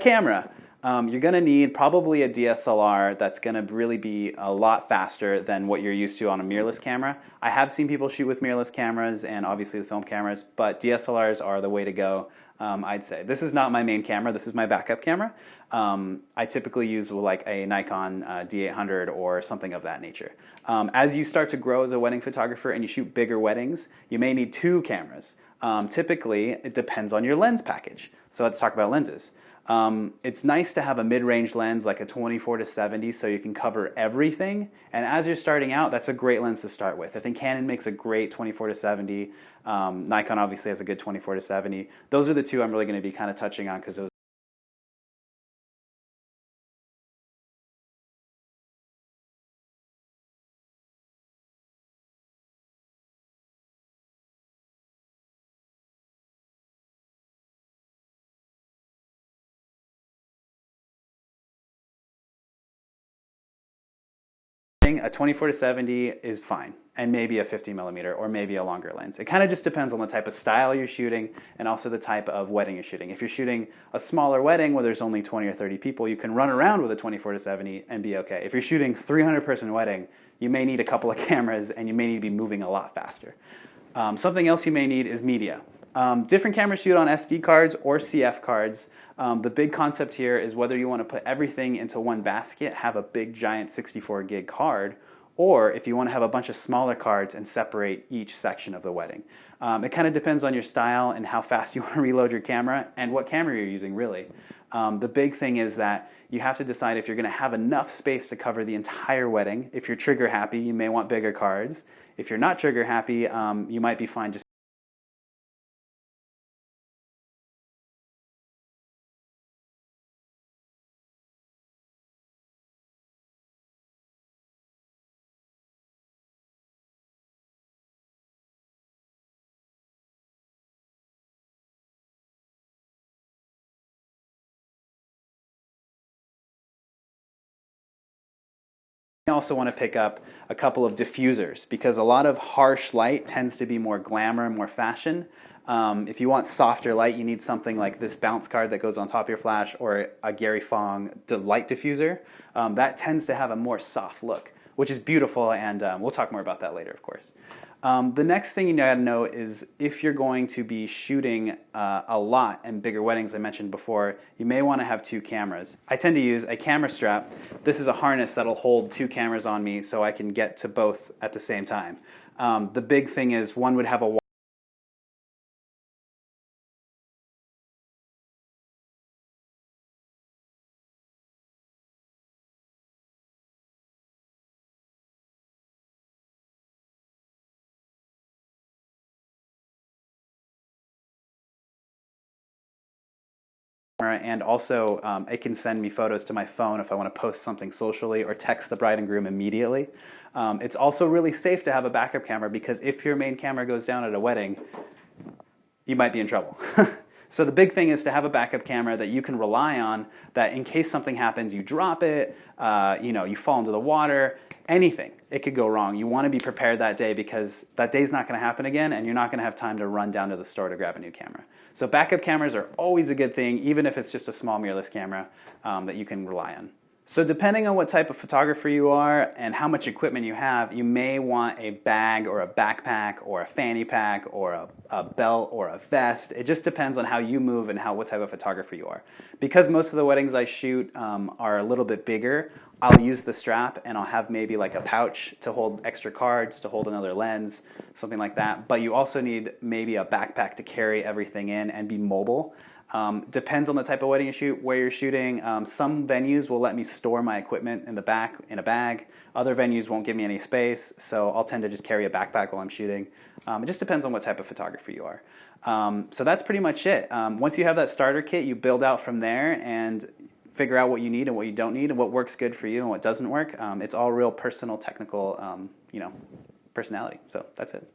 camera. You're going to need probably a DSLR that's going to really be a lot faster than what you're used to on a mirrorless camera. I have seen people shoot with mirrorless cameras and obviously the film cameras, but DSLRs are the way to go, I'd say. This is not my main camera, this is my backup camera. I typically use like a Nikon D800 or something of that nature. As you start to grow as a wedding photographer and you shoot bigger weddings, you may need 2 cameras. Typically, it depends on your lens package. So let's talk about lenses. It's nice to have a mid-range lens like a 24-70 so you can cover everything. And as you're starting out, that's a great lens to start with. I think Canon makes a great 24-70. Nikon obviously has a good 24-70. Those are the 2 I'm really going to be kind of touching on because those a 24-70 is fine, and maybe a 50mm or maybe a longer lens. It kind of just depends on the type of style you're shooting and also the type of wedding you're shooting. If you're shooting a smaller wedding where there's only 20 or 30 people, you can run around with a 24-70 and be okay. If you're shooting 300-person wedding, you may need a couple of cameras and you may need to be moving a lot faster. Something else you may need is media. Different cameras shoot on SD cards or CF cards. The big concept here is whether you want to put everything into one basket, have a big giant 64 gig card, or if you want to have a bunch of smaller cards and separate each section of the wedding. It kind of depends on your style and how fast you want to reload your camera and what camera you're using really. The big thing is that you have to decide if you're going to have enough space to cover the entire wedding. If you're trigger happy, you may want bigger cards. If you're not trigger happy, you might be fine just I also want to pick up a couple of diffusers because a lot of harsh light tends to be more glamour and more fashion. If you want softer light, you need something like this bounce card that goes on top of your flash or a Gary Fong light diffuser. That tends to have a more soft look, which is beautiful, and we'll talk more about that later, of course. The next thing you gotta know is if you're going to be shooting a lot and bigger weddings, I mentioned before, you may want to have 2 cameras. I tend to use a camera strap. This is a harness that'll hold 2 cameras on me so I can get to both at the same time. The big thing is one would have a and also it can send me photos to my phone if I want to post something socially or text the bride and groom immediately. It's also really safe to have a backup camera because if your main camera goes down at a wedding, you might be in trouble. So the big thing is to have a backup camera that you can rely on, that in case something happens, you drop it, you fall into the water, anything. It could go wrong. You want to be prepared that day because that day's not going to happen again and you're not going to have time to run down to the store to grab a new camera. So backup cameras are always a good thing, even if it's just a small mirrorless camera that you can rely on. So depending on what type of photographer you are and how much equipment you have, you may want a bag or a backpack or a fanny pack or a belt or a vest. It just depends on how you move and what type of photographer you are. Because most of the weddings I shoot are a little bit bigger, I'll use the strap and I'll have maybe like a pouch to hold extra cards, to hold another lens, something like that. But you also need maybe a backpack to carry everything in and be mobile. Depends on the type of wedding you shoot, where you're shooting. Some venues will let me store my equipment in the back in a bag. Other venues won't give me any space, so I'll tend to just carry a backpack while I'm shooting. It just depends on what type of photographer you are. So that's pretty much it. Once you have that starter kit, you build out from there and figure out what you need and what you don't need and what works good for you and what doesn't work. It's all real personal, technical, personality. So that's it.